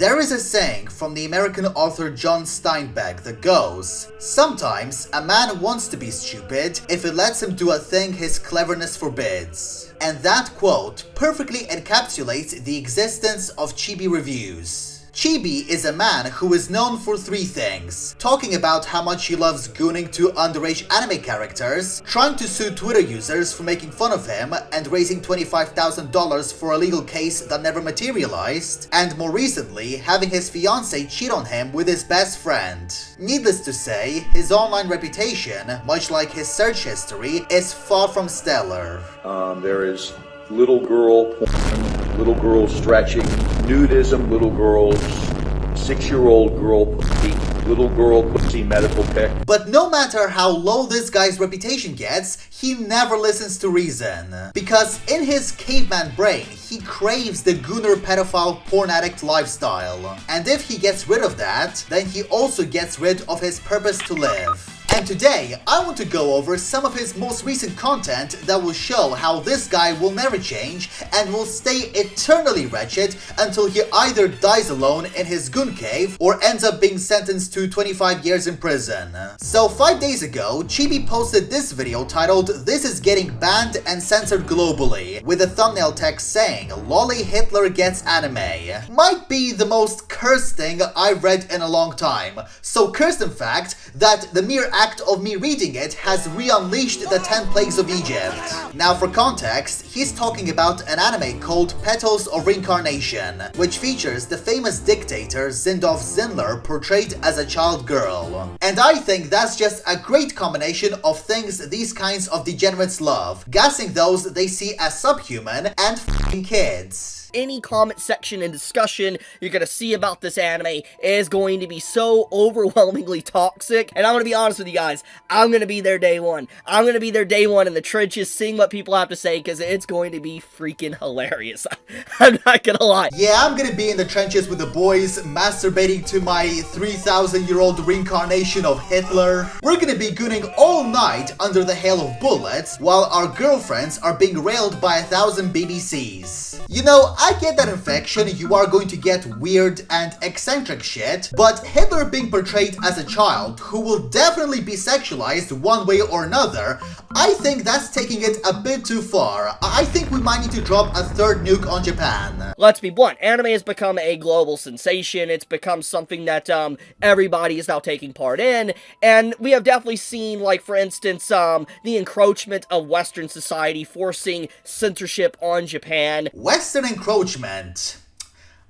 There is a saying from the American author John Steinbeck that goes, "Sometimes a man wants to be stupid if it lets him do a thing his cleverness forbids." And that quote perfectly encapsulates the existence of Chibi Reviews. Chibi is a man who is known for three things: talking about how much he loves gooning to underage anime characters, trying to sue Twitter users for making fun of him, and raising $25,000 for a legal case that never materialized, and more recently, having his fiancée cheat on him with his best friend. Needless to say, his online reputation, much like his search history, is far from stellar. There is little girl porn, little girl stretching, nudism, little girls, 6-year-old girl pussy, little girl pussy medical pic. But no matter how low this guy's reputation gets, he never listens to reason. Because in his caveman brain, he craves the gooner pedophile porn addict lifestyle. And if he gets rid of that, then he also gets rid of his purpose to live. And today, I want to go over some of his most recent content that will show how this guy will never change and will stay eternally wretched until he either dies alone in his goon cave or ends up being sentenced to 25 years in prison. So 5 days ago, Chibi posted this video titled "This is getting banned and censored globally," with a thumbnail text saying "Loli Hitler gets anime." Might be the most cursed thing I've read in a long time. So cursed in fact that the mere act of me reading it has re-unleashed the 10 plagues of Egypt. Now for context, he's talking about an anime called Petals of Reincarnation, which features the famous dictator Zindov Zinler portrayed as a child girl. And I think that's just a great combination of things these kinds of degenerates love, gassing those they see as subhuman and f***ing kids. Any comment section and discussion you're gonna see about this anime is going to be so overwhelmingly toxic, and I'm gonna be honest with you guys, I'm gonna be there day one. I'm gonna be there day one in the trenches seeing what people have to say, because it's going to be freaking hilarious. I'm not gonna lie. Yeah, I'm gonna be in the trenches with the boys, masturbating to my 3,000-year-old reincarnation of Hitler. We're gonna be gooning all night under the hail of bullets, while our girlfriends are being railed by 1,000 BBCs. You know, I get that infection, you are going to get weird and eccentric shit, but Hitler being portrayed as a child who will definitely be sexualized one way or another, I think that's taking it a bit too far. I think we might need to drop a third nuke on Japan. Let's be blunt, anime has become a global sensation. It's become something that everybody is now taking part in, and we have definitely seen, like for instance, the encroachment of Western society forcing censorship on Japan. Western encroachment.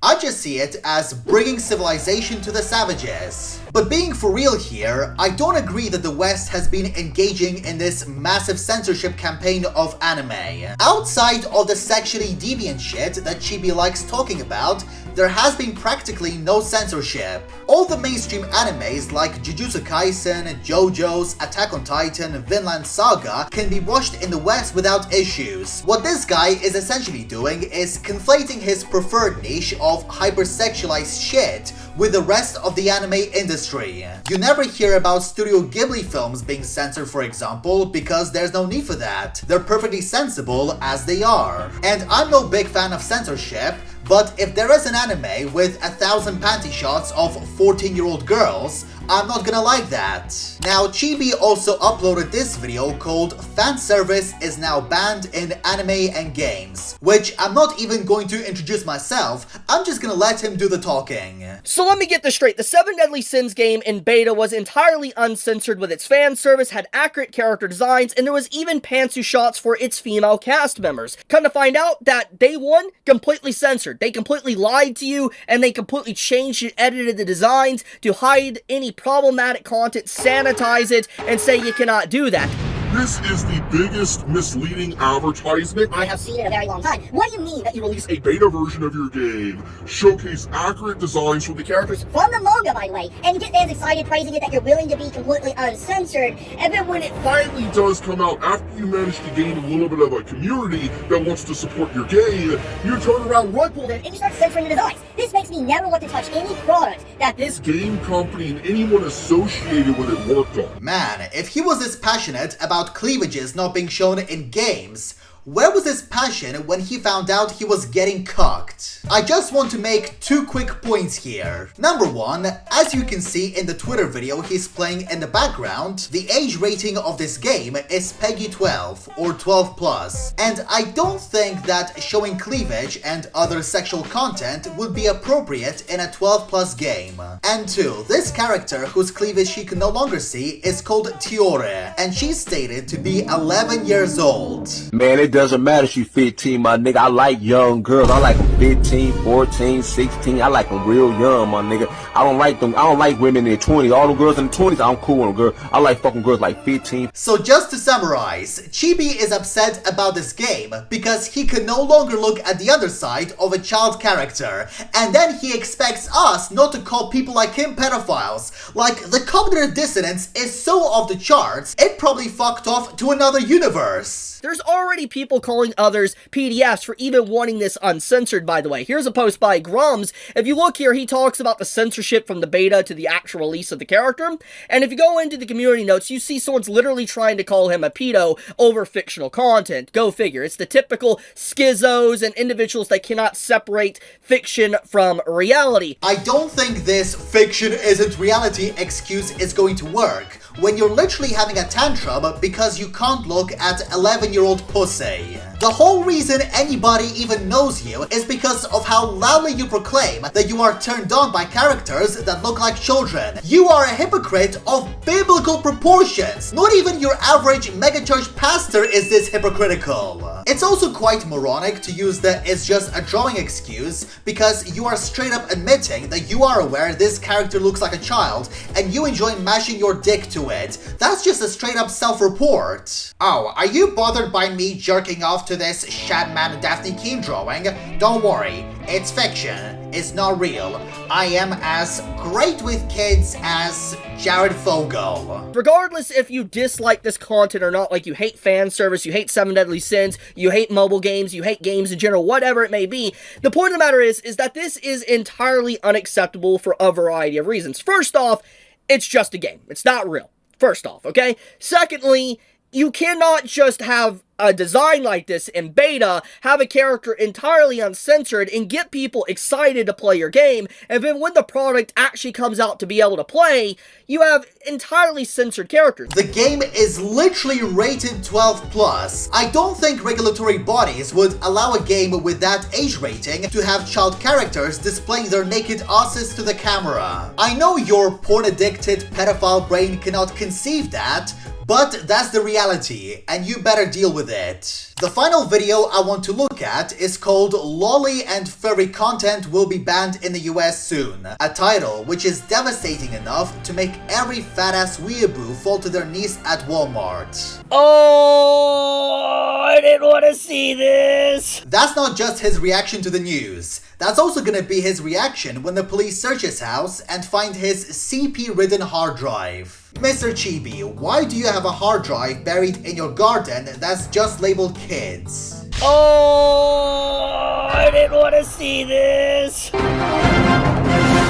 I just see it as bringing civilization to the savages. But being for real here, I don't agree that the West has been engaging in this massive censorship campaign of anime. Outside of the sexually deviant shit that Chibi likes talking about, there has been practically no censorship. All the mainstream animes like Jujutsu Kaisen, JoJo's, Attack on Titan, Vinland Saga can be watched in the West without issues. What this guy is essentially doing is conflating his preferred niche of hypersexualized shit with the rest of the anime industry. You never hear about Studio Ghibli films being censored, for example, because there's no need for that. They're perfectly sensible as they are. And I'm no big fan of censorship, but if there is an anime with 1,000 panty shots of 14-year-old girls, I'm not gonna like that. Now, Chibi also uploaded this video called "Fan Service is now banned in anime and games," which I'm not even going to introduce myself, I'm just gonna let him do the talking. So let me get this straight, the 7 Deadly Sins game in beta was entirely uncensored with its fan service, had accurate character designs, and there was even pantsuit shots for its female cast members. Come to find out that day one, completely censored. They completely lied to you, and they completely changed and edited the designs to hide any problematic content, sanitize it, and say you cannot do that. This is the biggest misleading advertisement I have seen in a very long time. What do you mean that you release a beta version of your game, showcase accurate designs from the characters from the manga, by the way, and you get fans excited praising it that you're willing to be completely uncensored, and then when it finally does come out after you manage to gain a little bit of a community that wants to support your game, you turn around, rug pull them, and you start censoring the designs. This makes me never want to touch any product that this game company and anyone associated with it worked on. Man, if he was this passionate about cleavages not being shown in games, Where was his passion when he found out he was getting cucked? I just want to make 2 quick points here. Number 1, as you can see in the Twitter video he's playing in the background, the age rating of this game is PEGI 12 or 12 plus, and I don't think that showing cleavage and other sexual content would be appropriate in a 12 plus game. And 2, this character whose cleavage she can no longer see is called Tiore, and she's stated to be 11 years old. Man, it doesn't matter if she's 15, my nigga. I like young girls. I like them 15, 14, 16. I like them real young, my nigga. I don't like women in their 20s. All the girls in the 20s, I'm cool with them, girl. I like fucking girls like 15. So just to summarize, Chibi is upset about this game because he can no longer look at the other side of a child character, and then he expects us not to call people like him pedophiles. Like, the cognitive dissonance is so off the charts, it probably fucked off to another universe. There's already people calling others PDFs for even wanting this uncensored, by the way. Here's a post by Grums. If you look here, he talks about the censorship from the beta to the actual release of the character. And if you go into the community notes, you see someone's literally trying to call him a pedo over fictional content. Go figure. It's the typical schizos and individuals that cannot separate fiction from reality. I don't think this fiction isn't reality excuse is going to work when you're literally having a tantrum because you can't look at 11-year-old pussy. The whole reason anybody even knows you is because of how loudly you proclaim that you are turned on by characters that look like children. You are a hypocrite of biblical proportions. Not even your average megachurch pastor is this hypocritical. It's also quite moronic to use the "it's just a drawing" excuse because you are straight up admitting that you are aware this character looks like a child and you enjoy mashing your dick to it. That's just a straight up self-report. Oh, are you bothered by me jerking off to this Shadman Daphne Keane drawing? Don't worry, it's fiction. It's not real. I am as great with kids as Jared Fogle. Regardless if you dislike this content or not, like you hate fan service, you hate 7 Deadly Sins, you hate mobile games, you hate games in general, whatever it may be, the point of the matter is that this is entirely unacceptable for a variety of reasons. First off, it's just a game. It's not real. First off, okay? Secondly, you cannot just have a design like this in beta, have a character entirely uncensored, and get people excited to play your game, and then when the product actually comes out to be able to play, you have entirely censored characters. The game is literally rated 12 plus. I don't think regulatory bodies would allow a game with that age rating to have child characters displaying their naked asses to the camera. I know your porn-addicted pedophile brain cannot conceive that, but that's the reality, and you better deal with it. The final video I want to look at is called "Loli and Furry Content Will Be Banned in the US Soon," a title which is devastating enough to make every fat-ass weeaboo fall to their knees at Walmart. Oh, I didn't want to see this! That's not just his reaction to the news. That's also gonna be his reaction when the police search his house and find his CP-ridden hard drive. Mr. Chibi, why do you have a hard drive buried in your garden that's just labeled kids? Oh, I didn't want to see this!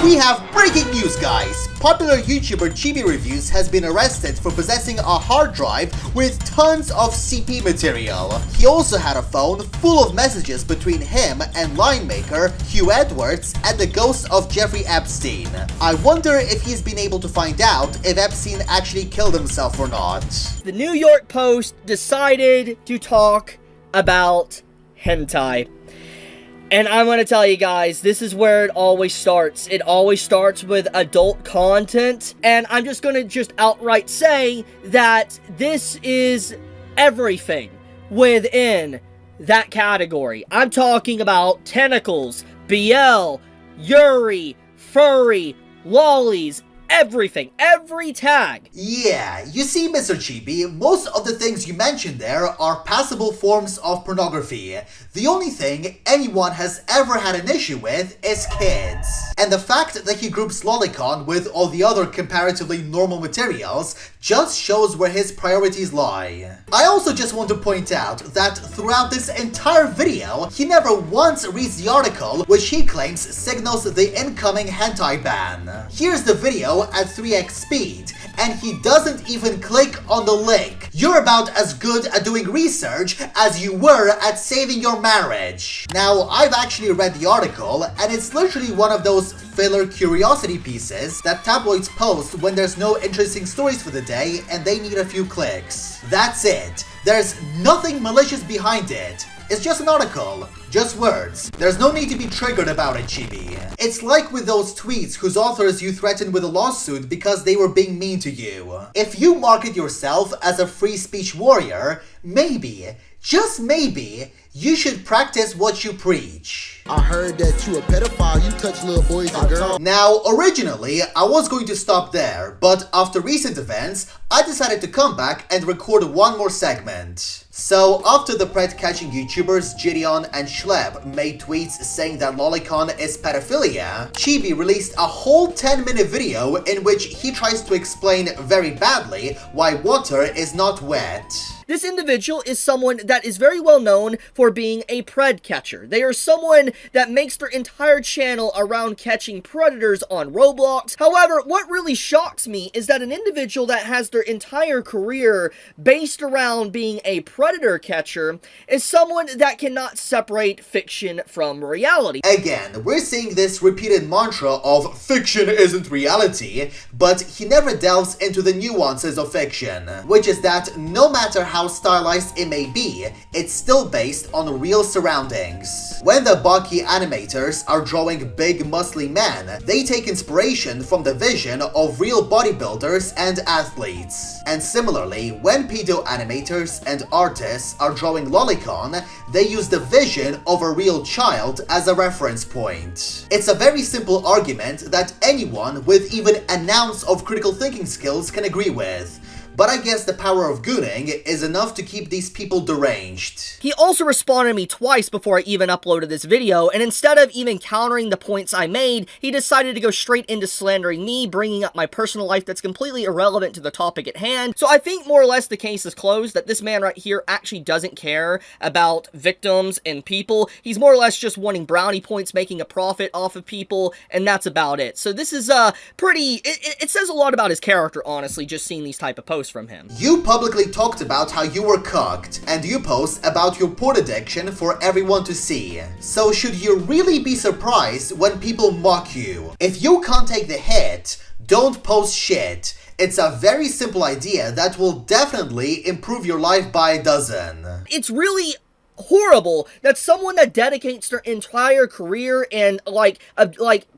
We have breaking news, guys! Popular YouTuber Chibi Reviews has been arrested for possessing a hard drive with tons of CP material. He also had a phone full of messages between him and line maker Hugh Edwards and the ghost of Jeffrey Epstein. I wonder if he's been able to find out if Epstein actually killed himself or not. The New York Post decided to talk about hentai. And I'm gonna tell you guys, this is where it always starts. It always starts with adult content, and I'm just gonna outright say that this is everything within that category. I'm talking about tentacles, BL, Yuri, furry, lolis, everything, every tag. Yeah, you see, Mr. Chibi, most of the things you mentioned there are passable forms of pornography. The only thing anyone has ever had an issue with is kids. And the fact that he groups Lolicon with all the other comparatively normal materials just shows where his priorities lie. I also just want to point out that throughout this entire video, he never once reads the article which he claims signals the incoming hentai ban. Here's the video at 3x speed, and he doesn't even click on the link. You're about as good at doing research as you were at saving your marriage. Now, I've actually read the article, and it's literally one of those filler curiosity pieces that tabloids post when there's no interesting stories for the day and they need a few clicks. That's it. There's nothing malicious behind it. It's just an article, just words. There's no need to be triggered about it, Chibi. It's like with those tweets whose authors you threatened with a lawsuit because they were being mean to you. If you market yourself as a free speech warrior, maybe, just maybe, you should practice what you preach. I heard that you a pedophile, you touch little boys and girls. Now, originally, I was going to stop there, but after recent events, I decided to come back and record one more segment. So, after the pred-catching YouTubers Gideon and Schleb made tweets saying that lolicon is pedophilia, Chibi released a whole 10-minute video in which he tries to explain very badly why water is not wet. This individual is someone that is very well known for being a pred catcher. They are someone that makes their entire channel around catching predators on Roblox. However, what really shocks me is that an individual that has their entire career based around being a predator catcher is someone that cannot separate fiction from reality. Again, we're seeing this repeated mantra of fiction isn't reality, but he never delves into the nuances of fiction, which is that no matter how stylized it may be, it's still based on real surroundings. When the Baki animators are drawing big muscly men, they take inspiration from the vision of real bodybuilders and athletes. And similarly, when pedo animators and artists are drawing lolicon, they use the vision of a real child as a reference point. It's a very simple argument that anyone with even an ounce of critical thinking skills can agree with. But I guess the power of gooning is enough to keep these people deranged. He also responded to me twice before I even uploaded this video, and instead of even countering the points I made, he decided to go straight into slandering me, bringing up my personal life that's completely irrelevant to the topic at hand. So I think more or less the case is closed, that this man right here actually doesn't care about victims and people. He's more or less just wanting brownie points, making a profit off of people, and that's about it. So this is it says a lot about his character, honestly, just seeing these type of posts from him. You publicly talked about how you were cucked, and you post about your porn addiction for everyone to see. So should you really be surprised when people mock you? If you can't take the hit, don't post shit. It's a very simple idea that will definitely improve your life by a dozen. It's really horrible that someone that dedicates their entire career and like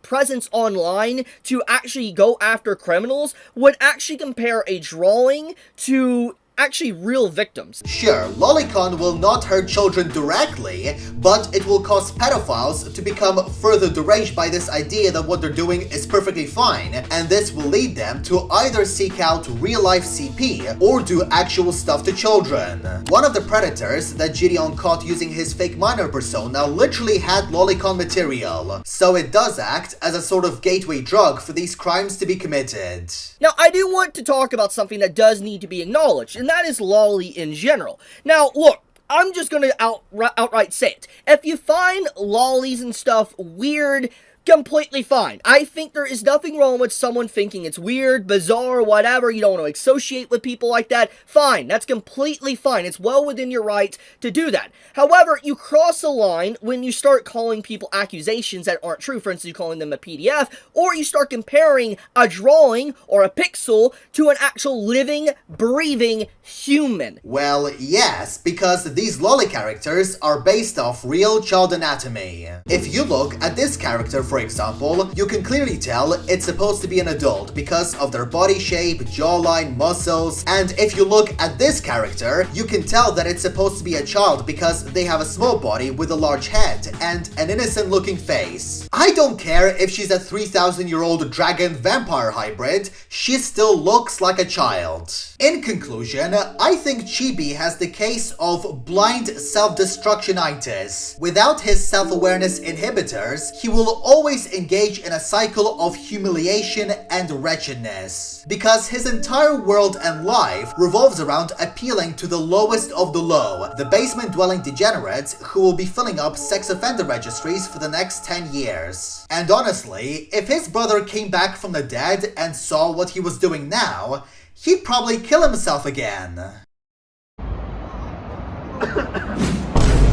presence online to actually go after criminals would actually compare a drawing to actually real victims. Sure, lolicon will not hurt children directly, but it will cause pedophiles to become further deranged by this idea that what they're doing is perfectly fine, and this will lead them to either seek out real-life CP or do actual stuff to children. One of the predators that Gideon caught using his fake minor persona literally had lolicon material, so it does act as a sort of gateway drug for these crimes to be committed. Now, I do want to talk about something that does need to be acknowledged, and that is loli in general. Now, look, I'm just gonna outright say it. If you find lolis and stuff weird, completely fine. I think there is nothing wrong with someone thinking it's weird, bizarre, whatever, you don't want to associate with people like that. Fine, that's completely fine. It's well within your right to do that. However, you cross a line when you start calling people accusations that aren't true. For instance, you calling them a PDF, or you start comparing a drawing or a pixel to an actual living, breathing human. Well, yes, because these loli characters are based off real child anatomy. If you look at this character, for example, you can clearly tell it's supposed to be an adult because of their body shape, jawline, muscles, and if you look at this character, you can tell that it's supposed to be a child because they have a small body with a large head and an innocent looking face. I don't care if she's a 3,000-year-old dragon vampire hybrid, she still looks like a child. In conclusion, I think Chibi has the case of blind self-destructionitis. Without his self-awareness inhibitors, he will always always engage in a cycle of humiliation and wretchedness, because his entire world and life revolves around appealing to the lowest of the low, the basement-dwelling degenerates who will be filling up sex offender registries for the next 10 years. And honestly, if his brother came back from the dead and saw what he was doing now, he'd probably kill himself again.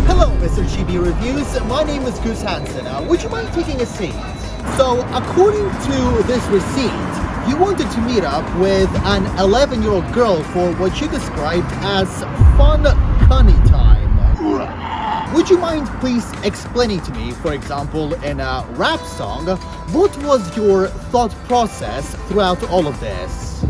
Hello, Mr. Chibi Reviews. My name is Goose Hansen. Would you mind taking a seat? So, according to this receipt, you wanted to meet up with an 11-year-old girl for what you described as fun cunny time. Would you mind please explaining to me, for example, in a rap song, what was your thought process throughout all of this?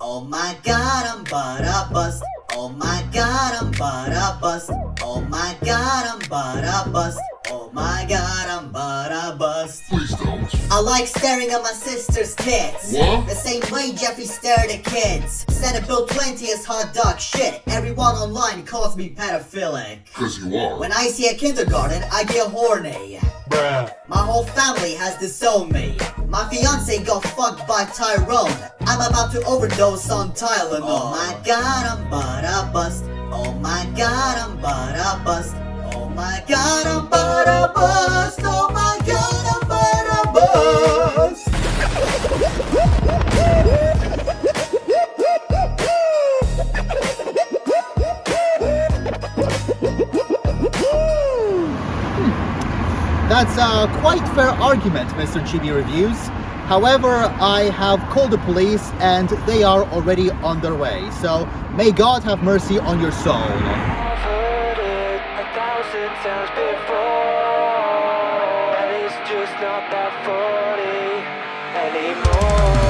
Oh my god, I'm butt bust. Oh my god, I'm butt bust. Oh my god, I'm butt bust. Oh my god, I'm butt bust. Please don't. I like staring at my sister's tits. What? The same way Jeffrey stared at kids. Said it built 20 is hot dog shit. Everyone online calls me pedophilic. Cause you are. When I see a kindergarten, I get horny. Bruh. My whole family has disowned me. My fiance got fucked by Tyrone. I'm about to overdose on Tylenol. Oh my god, I'm butt bust. Oh my god, I'm butt bust. Oh my god, I'm butt bust. Oh my god, I'm butt bust. That's a quite fair argument, Mr. Chibi Reviews. However, I have called the police and they are already on their way. So, may God have mercy on your soul. I've heard it 1,000 times before, and it's just not that funny anymore.